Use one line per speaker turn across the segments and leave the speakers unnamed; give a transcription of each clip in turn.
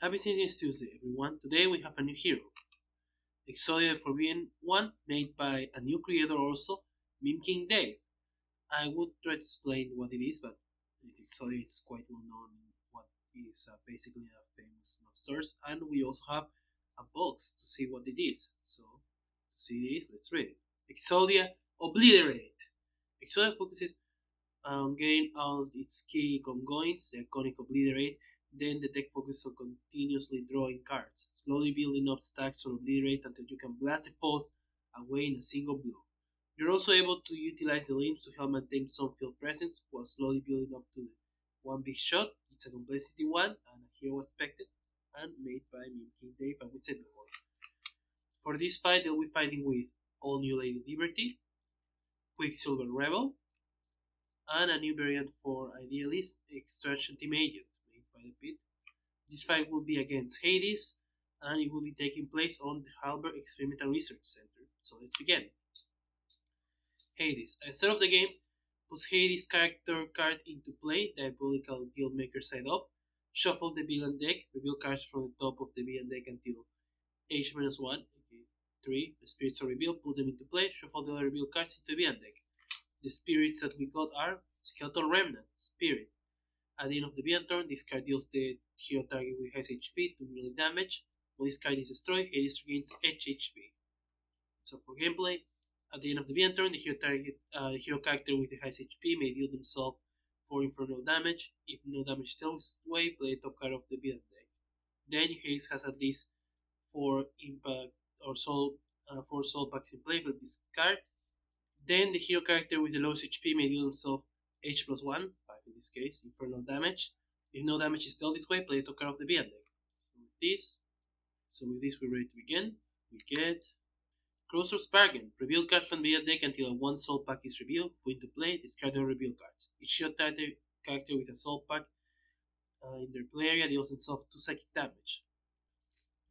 Happy Sentinels Tuesday, everyone. Today we have a new hero, Exodia the Forbidden One, made by a new creator also, memekingdave. I would try to explain what it is, but Exodia is quite well known in what is basically a famous source, and we also have a box to see what it is. So, to see this, let's read it. Exodia Obliterate. Exodia focuses on getting all its key ongoings, the iconic Obliterate. Then the deck focuses on continuously drawing cards, slowly building up stacks or Obliterate until you can blast the foes away in a single blow. You're also able to utilize the limbs to help maintain some field presence while slowly building up to the one big shot. It's a complexity one and a hero expected and made by memekingdave, as we said before. For this fight, they'll be fighting with all new Lady Liberty, Quicksilver Rebel, and a new variant for Idealist, Extraction Team Agent, made by the Pit. This fight will be against Hades, and it will be taking place on the Halberd Experimental Research Center. So let's begin. Hades. At the start of the game, put Hades' character card into play, Diabolical Dealmaker side up, shuffle the villain deck, reveal cards from the top of the villain deck until H-1, okay, 3, the spirits are revealed, put them into play, shuffle the other revealed cards into the villain deck. The spirits that we got are Skeleton Remnant, Spirit. At the end of the villain turn, this card deals the hero target with highest HP to melee damage. When this card is destroyed, Hades regains H HP. So for gameplay, at the end of the villain turn, the hero character with the highest HP may deal themselves 4 infernal damage. If no damage still away, play the top card of the villain deck. Then Hades has at least 4 impact or soul, 4 soul packs in play with this card. Then the hero character with the lowest HP may deal himself H plus 1, 5 in this case, infernal damage. If no damage is dealt this way, play the top card of the villain deck. So with this we're ready to begin. We get Closer's Bargain. Reveal cards from the villain deck until a 1 soul pack is revealed. Put into play, discard the reveal cards. Each hero character with a soul pack in their play area deals themselves 2 psychic damage.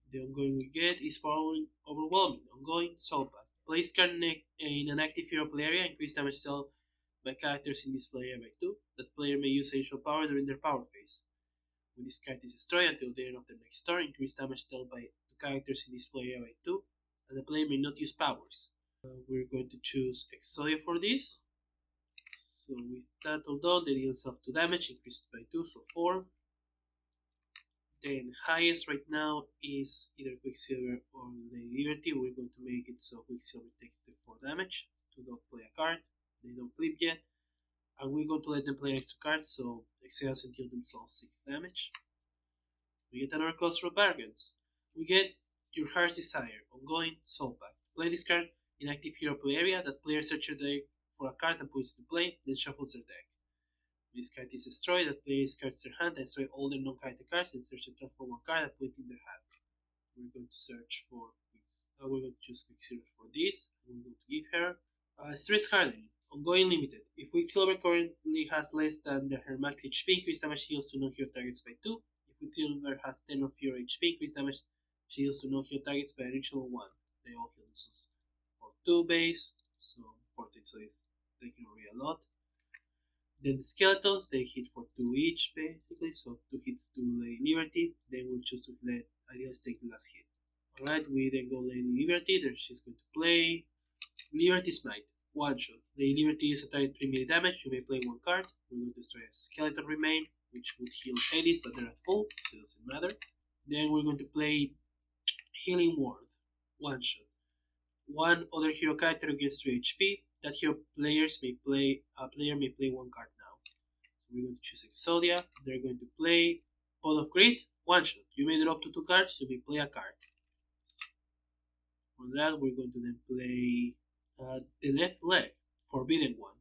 The ongoing we get is Overwhelming. Ongoing soul pack. Place card in an active hero play area, increase damage dealt by characters in this play area by 2. That player may use additional power during their power phase. When this card is destroyed until the end of their next turn, increase damage dealt by 2 characters in this play area by 2, and the player may not use powers. We're going to choose Exodia for this. So with that all done, they deal themselves 2 damage, increased by 2, so 4. Then highest right now is either Quicksilver or Lady Liberty. We're going to make it so Quicksilver takes the 4 damage to not play a card. They don't flip yet. And we're going to let them play extra cards, so Exodia doesn't deal themselves 6 damage. We get another Crossroad Bargains. We get Your Heart's Desire, Ongoing Soul Pack. Play this card in active hero play area. That player searches their deck for a card and puts it to play, then shuffles their deck. When this card is destroyed, that player discards their hand and destroys all their non-character cards and search the transform one card and put it in their hand. We're going to search for we're going to choose Quicksilver for this. We're going to give her Stress Hardening. Ongoing limited. If Quicksilver currently has less than her max HP, increase damage heals to non-hero targets by 2. If Quicksilver has 10 or fewer HP, increase damage heals to non-hero targets by an additional 1. They all heal this for 2 base, so 14, so it's taking away a lot. Then the Skeletons, they hit for 2 each basically, so 2 hits to Lady Liberty. Then we'll choose to let Idealist take the last hit. Alright, we then go Lady Liberty, there she's going to play Liberty Smite. 1 shot. Lady Liberty is a target 3 melee damage, you may play 1 card. We're going to destroy a Skeleton Remain, which would heal Hades, but they're at full, so it doesn't matter. Then we're going to play Healing Ward. 1 shot. 1 other hero character gets 3 HP. That hero player may play 1 card now. So we're going to choose Exodia. They're going to play Pot of Greed. 1 shot. You may draw up to 2 cards, you may play a card. For that, we're going to then play the Left Leg, Forbidden One.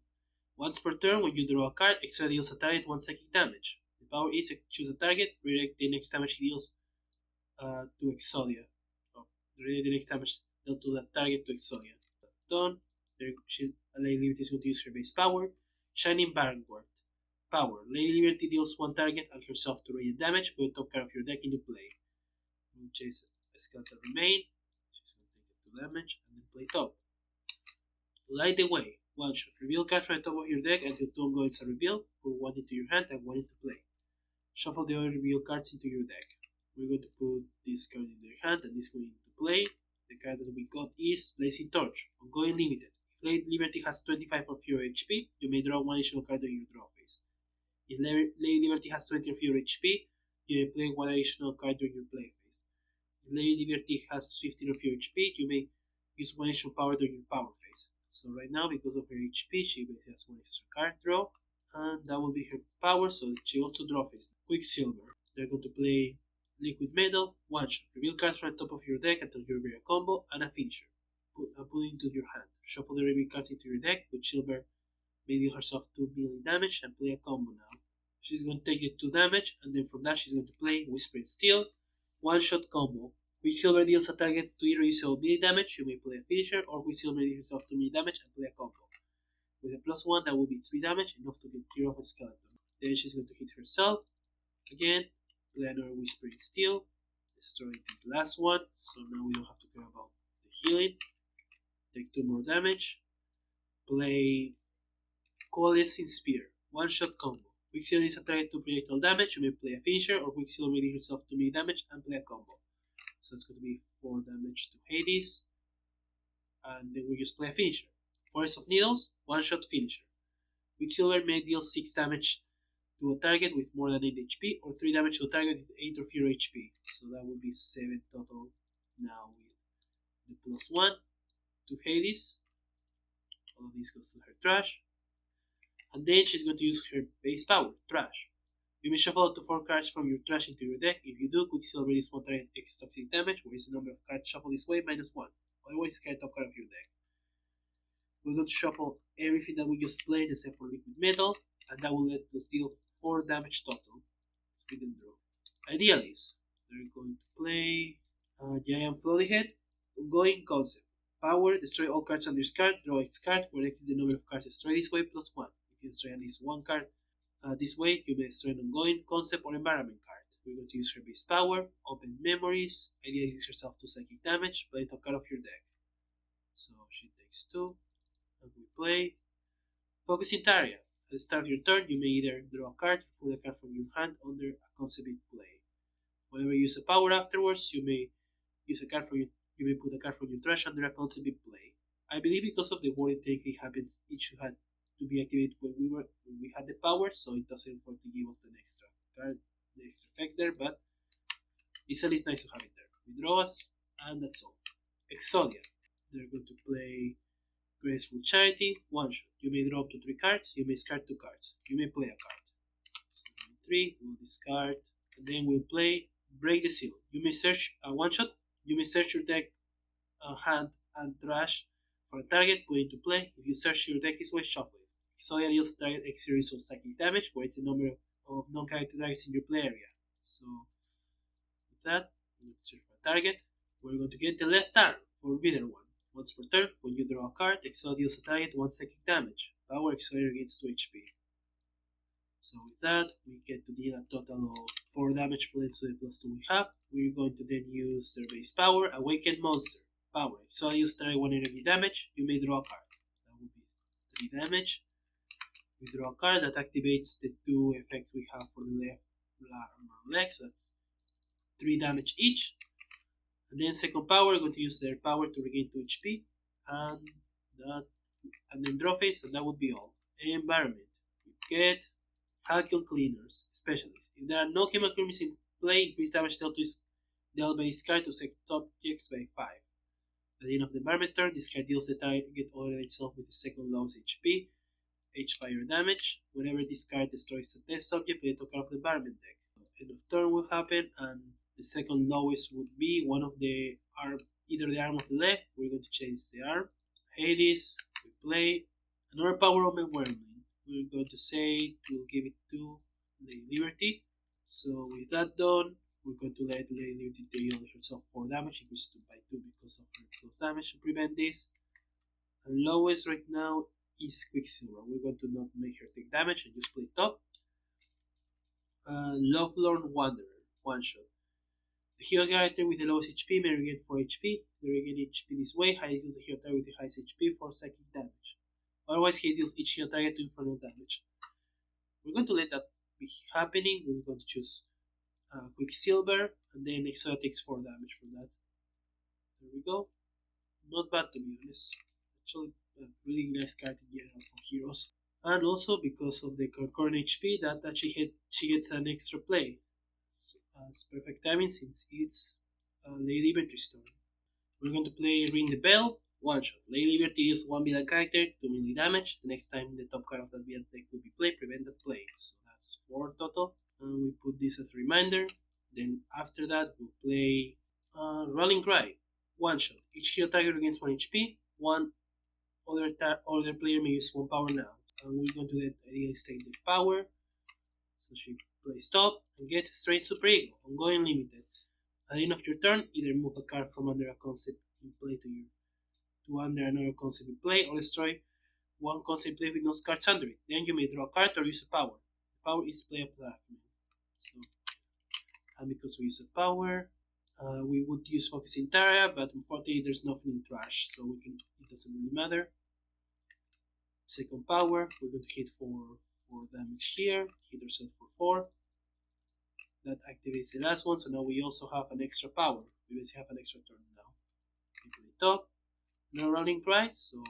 Once per turn, when you draw a card, Exodia deals a target 1 psychic damage. The power is choose a target, redirect the next damage he deals to Exodia. Redirect the next damage dealt to that target to Exodia. Done. Lady Liberty is going to use her base power. Shining Vanguard. Power. Lady Liberty deals 1 target and herself to radiant damage. Put the top card of your deck into play. Chase a Skeleton Remain. She's going to take 2 damage and then play top. Light the Way. 1 shot. Reveal cards from the top of your deck until 2 ongoings are revealed. Put 1 into your hand and 1 into play. Shuffle the other reveal cards into your deck. We're going to put this card in their hand and this one into play. The card that we got is Blazing Torch, ongoing limited. If Lady Liberty has 25 or fewer HP, you may draw one additional card on your draw phase. If Lady Liberty has 20 or fewer HP, you may play one additional card during your play phase. If Lady Liberty has 15 or fewer HP, you may use one additional power during your power phase. So right now, because of her HP, she basically has one extra card draw, and that will be her power, so she goes to draw phase. Quicksilver. They're going to play Liquid Metal, one shot. Reveal cards from the top of your deck until you reveal a combo and a finisher. Put it into your hand. Shuffle the reveal cards into your deck. Quicksilver may deal herself 2 melee damage and play a combo now. She's going to take the 2 damage, and then from that she's going to play Whispering Steel, one shot combo. Quicksilver deals a target to either yourself melee damage, you may play a finisher, or Quicksilver deals herself 2 melee damage and play a combo. With a +1, that will be 3 damage, enough to get clear of a skeleton. Then she's going to hit herself again. Play another Whispering Steel, destroy the last one, so now we don't have to care about the healing. Take 2 more damage. Play Coalescing Spear, one shot combo. Quicksilver is a target to projectile damage, you may play a finisher, or Quicksilver may deal herself 2 melee damage and play a combo. So it's going to be 4 damage to Hades, and then we just play a finisher. Forest of Needles, one shot finisher. Quicksilver may deal 6 damage to a target with more than 8 HP, or 3 damage to a target with 8 or fewer HP. So that would be 7 total now with the +1 to Hades. All of this goes to her trash. And then she's going to use her base power, trash. You may shuffle up to 4 cards from your trash into your deck. If you do, Quicksilver is 1 target extra damage, where is the number of cards shuffled this way, -1. Otherwise, get top card of your deck. We're going to shuffle everything that we just played except for Liquid Metal, and that will let us deal 4 damage total. Speed and draw. Idealist. They're going to play Giant Floaty Head. Ongoing concept. Power, destroy all cards on this card, draw X card, where X is the number of cards destroyed this way, +1. If you destroy at least 1 card this way, you may destroy an ongoing concept or environment card. We're going to use her base power, open memories, idealize herself to psychic damage, play top card of your deck. So she takes 2, and we play Focusing Area. At the start of your turn, you may either draw a card or pull a card from your hand under a concept play. Whenever you use a power afterwards, you may use a card from you may put a card from your trash under a concept play. I believe because of the wording technique happens, it should have to be activated when we had the power, so it doesn't want to give us an extra card, the extra effect there, but it's at least nice to have it there. We draw us, and that's all. Exodia. They're going to play Graceful Charity, one shot. You may draw up to 3 cards, you may discard 2 cards. You may play a card. So 3, we'll discard, and then we'll play Break the Seal. You may search a one shot, you may search your deck, hand, and trash for a target, put it into play. If you search your deck this way, shuffle it. Exodia deals a target X series of psychic damage, where it's the number of non-character targets in your play area. So with that, let's search for a target. We're going to get the left arm, Forbidden One. Once per turn, when you draw a card, Exodia deals a target 1 psychic damage. Power, Exodia gains 2 HP. So with that, we get to deal a total of 4 damage related to the +2 we have. We're going to then use their base power, Awakened Monster. Power, Exodia deals a target 1 energy damage. You may draw a card. That would be 3 damage. We draw a card that activates the 2 effects we have for the left arm and leg, so that's 3 damage each. And then second power, we're going to use their power to regain 2 HP, and then draw phase, and that would be all. Environment. We get Halcyon Cleaners, Specialist. If there are no chemical elements in play, increase damage dealt to dealt by this card to select objects by 5. At the end of the environment turn, this card deals the target other than itself with the second lowest HP, H-Fire damage. Whenever this card destroys a test object, play top card of the environment deck. End of turn will happen, and the second lowest would be one of the arm, either the arm of the leg. We're going to change the arm. Hades, we play another power of Wormling. We're going to say we'll give it to Lady Liberty. So with that done, we're going to let Lady Liberty deal herself 4 damage, increased by 2 because of her plus damage to prevent this. And lowest right now is Quicksilver. We're going to not make her take damage and just play top. Lovelorn Wanderer, one shot. The hero character with the lowest HP may regain 4 HP. They regain HP this way, highest deals the hero target with the highest HP for psychic damage. Otherwise, he deals each hero target to infernal damage. We're going to let that be happening. We're going to choose Quicksilver, and then exodia takes 4 damage from that. There we go. Not bad to be honest. Actually, a really nice card in general for heroes. And also because of the current HP, that she gets an extra play. So, it's perfect timing since it's Lady Liberty's turn. We're going to play Ring the Bell, one shot. Lady Liberty is 1 villain character, 2 melee damage. The next time the top card of that villain deck will be played, prevent that play. So that's 4 total. And we put this as a reminder. Then after that, we'll play Rolling Cry, one shot. Each hero target regains 1 HP. One other player may use 1 power now. And we're going to let Idealist take the power. So she plays top and gets straight Super Ego, ongoing limited. At the end of your turn, either move a card from under a concept in play to under another concept in play, or destroy one concept play with no cards under it. Then you may draw a card or use a power. The power is play of the argument. So, and because we use a power, we would use Focus in Tara, but unfortunately there's nothing in trash, so it doesn't really matter. Second power, we're going to hit for 4 damage here, hit ourselves for 4. That activates the last one, so now we also have an extra power. We basically have an extra turn now. We play top, no Rolling Cry, so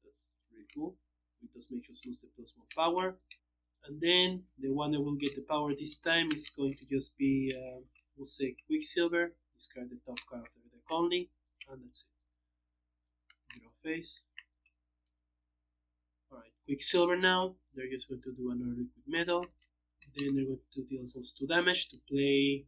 that's really cool. It does make us lose the +1 power. And then the one that will get the power this time is going to just be, we'll say Quicksilver. Discard the top card of the deck only, and that's it. Draw face. Alright, Quicksilver now. They're just going to do another liquid metal. Then they're going to deal those 2 damage to play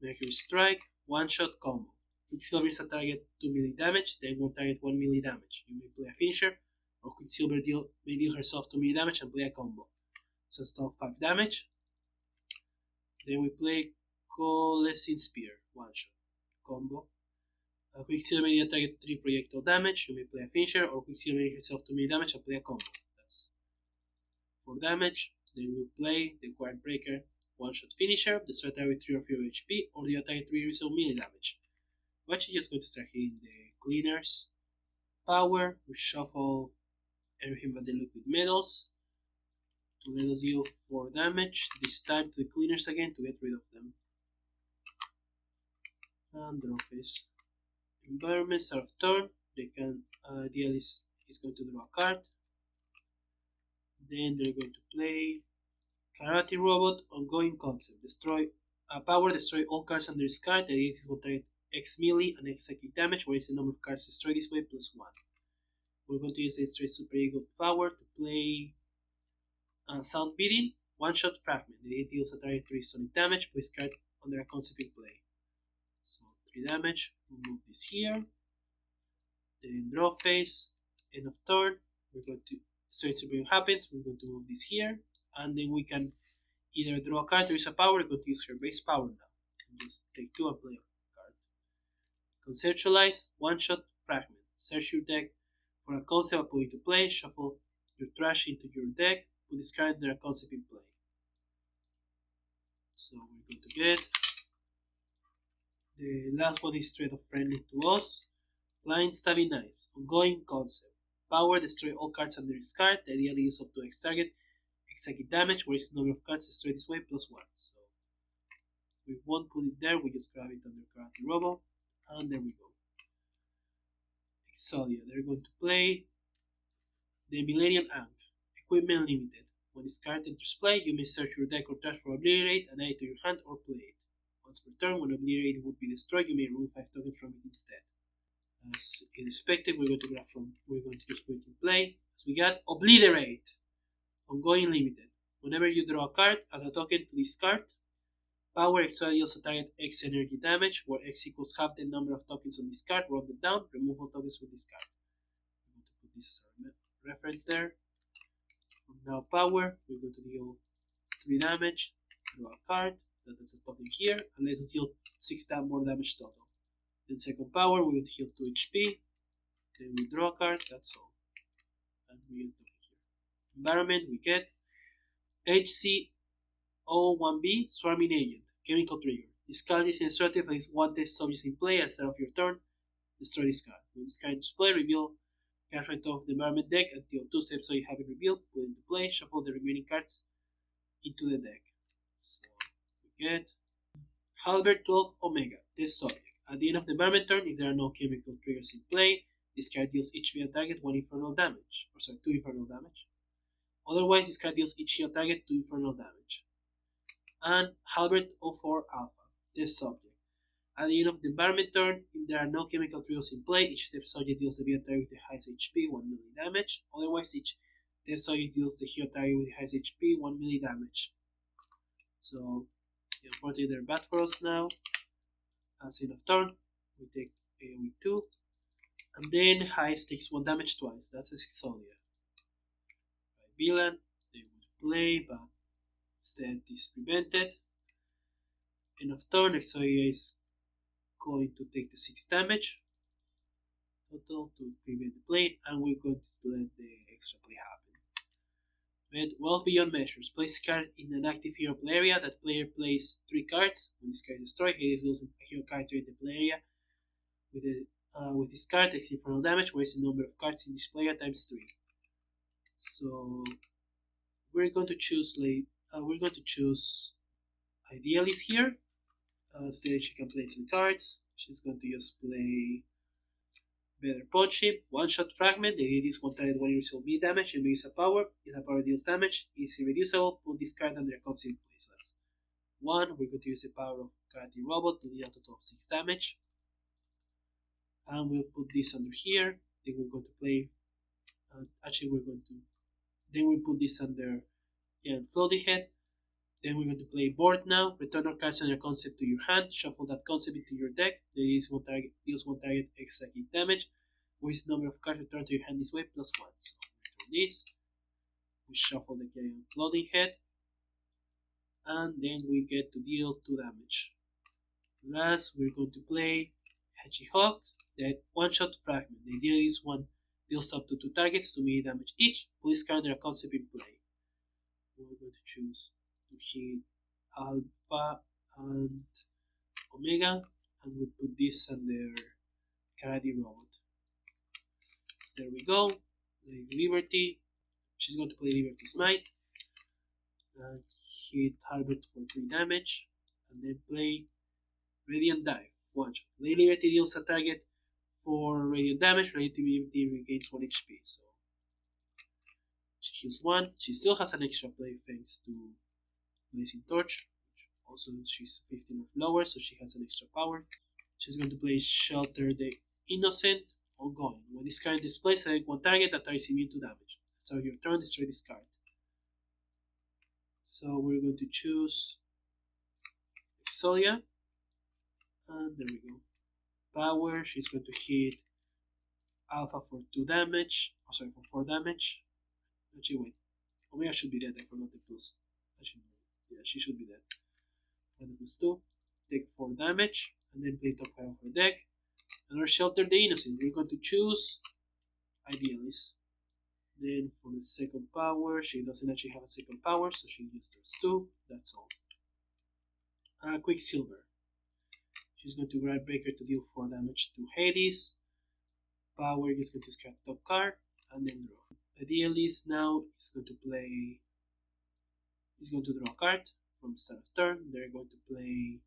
Mercury Strike, one shot combo. Quicksilver is a target 2 melee damage, then one target 1 melee damage. You may play a finisher, or Quicksilver may deal herself 2 melee damage and play a combo. So it's total 5 damage. Then we play Coalescing Spear, one shot combo. Quicksilver may deal target 3 projectile damage. You may play a finisher, or Quicksilver may deal herself 2 melee damage and play a combo. That's 4 damage. Then we'll play the Guard Breaker, one shot finisher. Destroy target 3 or fewer HP, or deal target 3 result melee damage. We're actually just going to start hitting the cleaners. Power, we shuffle everything but the liquid metals to let us deal 4 damage, this time to the cleaners again to get rid of them. And draw face. Environment, start of turn, they can, Idealist is going to draw a card. Then they're going to play Karate Robot, ongoing concept. Power, destroy all cards under this card. The Idealist will target X melee and X psychic damage, where is the number of cards destroyed this way +1. We're going to use the straight Super Ego power to play Sound Beating, one shot fragment. It deals a target 3 sonic damage, place card under a concept in play. So 3 damage, we'll move this here. Then draw phase, end of turn, we're going to straight Super Ego happens, we're going to move this here, and then we can either draw a card or use a power. We're going to use her base power now. And just take 2 and play a card. Conceptualize, one shot fragment. Search your deck for a concept, put it to play, shuffle your trash into your deck, put this card under a concept in play. So we're going to get the last one is straight up friendly to us. Flying Stabbing Knives, ongoing concept. Power, destroy all cards under this card. The ideally is up to X target, X psychic damage, where is the number of cards destroyed this way +1. So we won't put it there, we just grab it under Karate Robo, and there we go. Exodia, they're going to play the Millennium Ankh, equipment limited. When this card enters play, you may search your deck or trash for Obliterate and add it to your hand or play it. Once per turn, when Obliterate would be destroyed, you may remove 5 tokens from it instead. As expected, we're going to just put it in play. As we got Obliterate, ongoing limited. Whenever you draw a card, add a token to this card. Power, Exodia deals a target X energy damage, where X equals half the number of tokens on this card. Rounded down, remove all tokens from this card. I'm going to put this as a reference there. From now power, we're going to deal 3 damage, draw a card, that's a token here, and let us deal 6 more damage total. Then second power, we're going to heal 2 HP, then we draw a card, that's all. And we get token here. Environment, we get HC01B, Swarming Agent, Chemical Trigger. Discard this instructive at least 1 test subject in play at the start of your turn. Destroy this card. When this card is played, reveal cards right off the environment deck until 2 steps so you have it revealed. Put it into play, shuffle the remaining cards into the deck. So we get Halberd 12 Omega. Test subject. At the end of the environment turn, if there are no chemical triggers in play, this card deals each heal target 1 infernal damage. 2 infernal damage. Otherwise, this card deals each heal target 2 infernal damage. And Halberd 04 Alpha. Test subject. At the end of the environment turn, if there are no chemical triggers in play, each test subject deals the heal target with the highest HP 1 melee damage. Otherwise, each test subject deals the heal target with the highest HP 1 melee damage. So, unfortunately, they're bad for us now. As end of turn, we take AoE 2. And then highest takes 1 damage twice. That's a exodia. By villain, they would play, but instead is prevented. End of turn, exodia is going to take the 6 damage total to prevent the play, and we're going to let the extra play happen. But Wealth Beyond Measures. Place a card in an active hero play area. That player plays 3 cards. When this card is destroyed, Hades loses a hero character in the play area. With this card, takes infernal damage, whereas the number of cards in this player times 3. So we're going to choose Idealist here. Instead, she can play 3 cards. She's going to just play Better Punching, one-shot fragment. The idea is one target 1 irreducible melee damage and use a power. If a power deals damage, is irreducible. Put this card under a constant place. That's 1. We're going to use the power of Karate Robot to deal a total of 6 damage. And we'll put this under here. Then we're going to play. Then we'll put this under Floating Head. Then we're going to play Board now. Return our cards under concept to your hand. Shuffle that concept into your deck. Deals one target extra hit damage. With the number of cards returned to your hand this way plus 1. So return this. We shuffle the Floating Head. And then we get to deal 2 damage. Last, we're going to play Hedgehog. The one-shot fragment. The idea is one deals up to 2 targets to melee damage each. Put this card under a concept in play. We're going to choose to hit Alpha and Omega, and we put this under Karate Robot. There we go. Play Liberty. She's going to play Liberty Smite. Hit Halberd for 3 damage, and then play Radiant Dive. One shot. Play Liberty deals a target for radiant damage. Radiant Liberty regains 1 HP. So she heals 1. She still has an extra play thanks to Blazing Torch, which also she's 15 or lower, so she has an extra power. She's going to play Shelter the Innocent. Ongoing. When this card displays, select 1 target that is immune to damage. Start your turn, destroy this card. So we're going to choose Exodia. And there we go. Power, she's going to hit Alpha for 2 damage. For 4 damage. Actually, wait. Omega should be dead. I forgot the plus. Actually, yeah, she should be dead. 1 plus 2. Take 4 damage. And then play top card of her deck. And our Shelter the Innocent. We're going to choose Idealist. Then for the second power, she doesn't actually have a second power, so she just does 2. That's all. Quicksilver. She's going to grab Breaker to deal 4 damage to Hades. Power is going to scrap top card and then draw. Idealist now is going to play. Is going to draw a card from the start of turn. They're going to play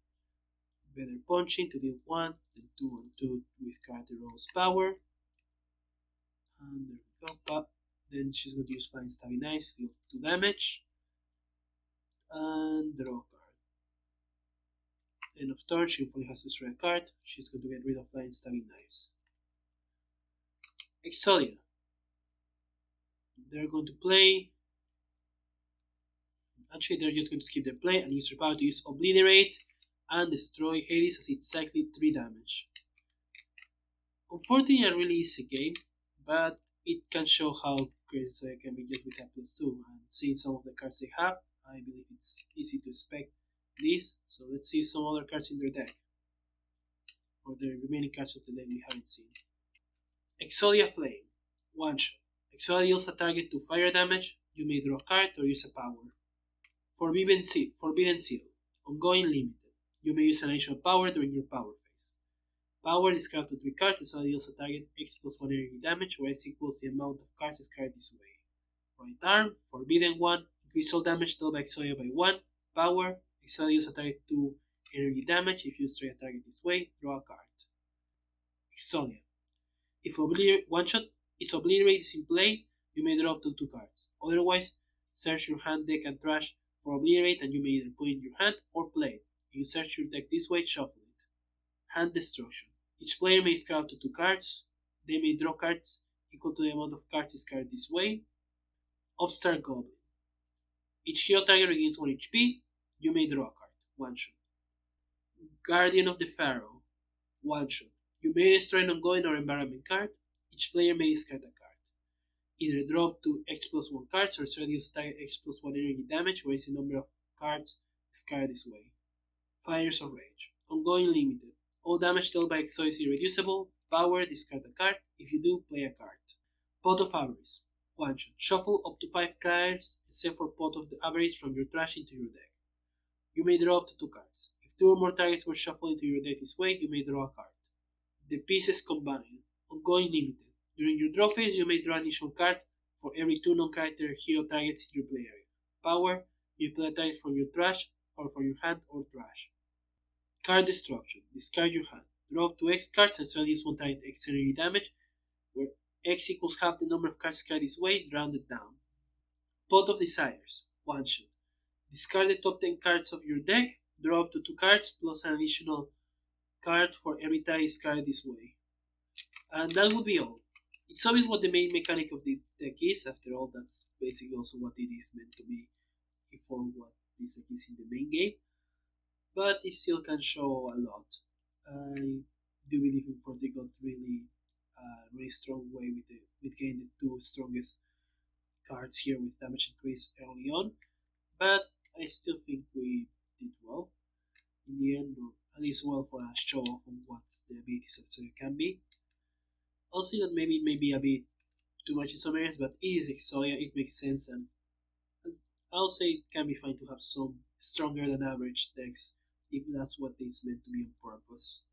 Better Punching to deal 1, then 2 and 2 with Karate Roll's power. And there we go. Then she's going to use Flying Stabby Knives to deal 2 damage. And draw a card. End of turn, she only has to destroy a card. She's going to get rid of Flying Stabby Knives. Exodia. They're going to play. Actually, they're just going to skip their play and use their power to use Obliterate and destroy Hades as it's exactly 3 damage. Unfortunately, a really easy game, but it can show how crazy it can be just with a +2. And seeing some of the cards they have, I believe it's easy to expect this. So let's see some other cards in their deck, or the remaining cards of the deck we haven't seen. Exodia Flame. 1 shot. Exodia deals a target to fire damage. You may draw a card or use a power. Forbidden Seal. Ongoing limited. You may use an additional power during your power phase. Power is discard to 3 cards. Exodia deals a target X plus 1 energy damage, where X equals the amount of cards discarded this way. Right arm. Forbidden 1. Increase all damage dealt by Exodia by 1. Power. Exodia deals a target to energy damage. If you strike a target this way, draw a card. Exodia. If one shot is Obliterate is in play, you may draw up to 2 cards. Otherwise, search your hand, deck, and trash for Obliterate, and you may either put it in your hand or play it. If you search your deck this way, shuffle it. Hand Destruction. Each player may discard up to 2 cards. They may draw cards equal to the amount of cards discarded this way. Upstart Goblin. Each hero target regains 1 HP. You may draw a card. 1 shot. Guardian of the Pharaoh. 1 shot. You may destroy an ongoing or environment card. Each player may discard a card. Either draw up to X plus 1 cards or reduce target X plus 1 energy damage, raise the number of cards discarded this way. Fires of Rage. Ongoing limited. All damage dealt by Exo is irreducible. Power, discard a card. If you do, play a card. Pot of Avarice. 1 shot. Shuffle up to 5 cards, except for Pot of the Avarice from your trash into your deck. You may draw up to 2 cards. If 2 or more targets were shuffled into your deck this way, you may draw a card. The Pieces Combine. Ongoing limited. During your draw phase, you may draw an additional card for every 2 non-character hero targets in your play area. Power, you play a target from your trash or from your hand or trash. Card Destruction. Discard your hand. Draw up to X cards and sell this one target X energy damage, where X equals half the number of cards discarded this way, rounded down. Pot of Desires. 1 shot. Discard the top 10 cards of your deck, draw up to 2 cards, plus an additional card for every target discarded this way. And that would be all. It's obvious what the main mechanic of the deck is. After all, that's basically also what it is meant to be, for what this deck is in the main game. But it still can show a lot. I do believe in Forte got really strong way with getting the 2 strongest cards here with damage increase early on. But I still think we did well in the end, or at least well for a show off on what the abilities of Exodia can be. I'll say that maybe it may be a bit too much in some areas, but it is Exodia, it makes sense, and I'll say it can be fine to have some stronger than average decks if that's what it's meant to be on purpose.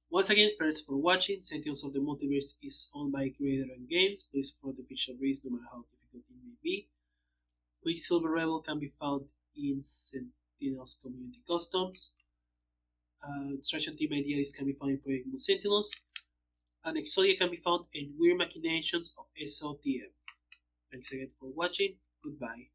Once again, thanks for watching. Sentinels of the Multiverse is owned by Creator and Games. Please support the official release no matter how difficult it may be. Quicksilver Rebel can be found in Sentinels Community Customs. Extraction Team Idealist can be found in Project Moon Sentinels. And Exodia can be found in Weird Machinations of SOTM. Thanks again for watching. Goodbye.